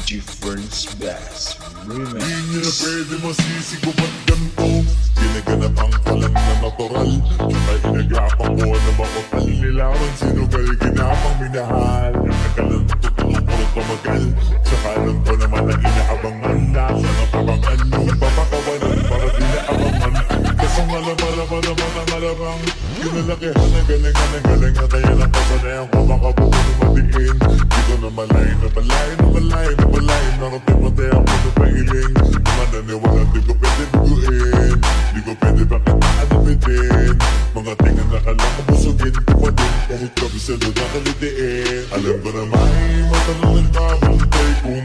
Difference Bass Remix. Di nyo na pwede masisi ko ba't ganito? Ginaganapang kalan na natural, tsaka inagapang ko na makapal. Nilawan sinugal, ginapang minahal. Nakalan tutulong ko rin tumagal, tsaka alam ko naman na inaabangan. Nasa nakabangan yung papakawalan para di naabangan. Kaso nga naman ang alabang, kinalakihan ang galing na kaya lang kasanayan ko makabuo na matiin. Di ko na malay, narating ako na pahiling. Mga naniwala di ko pwede biguin, di ko pwede bakit naanabitin. Mga tingan na kalang kabusugin ko pa din, kahit kabisado na kalitiin. Alam ko na may matanong nagbabantay kung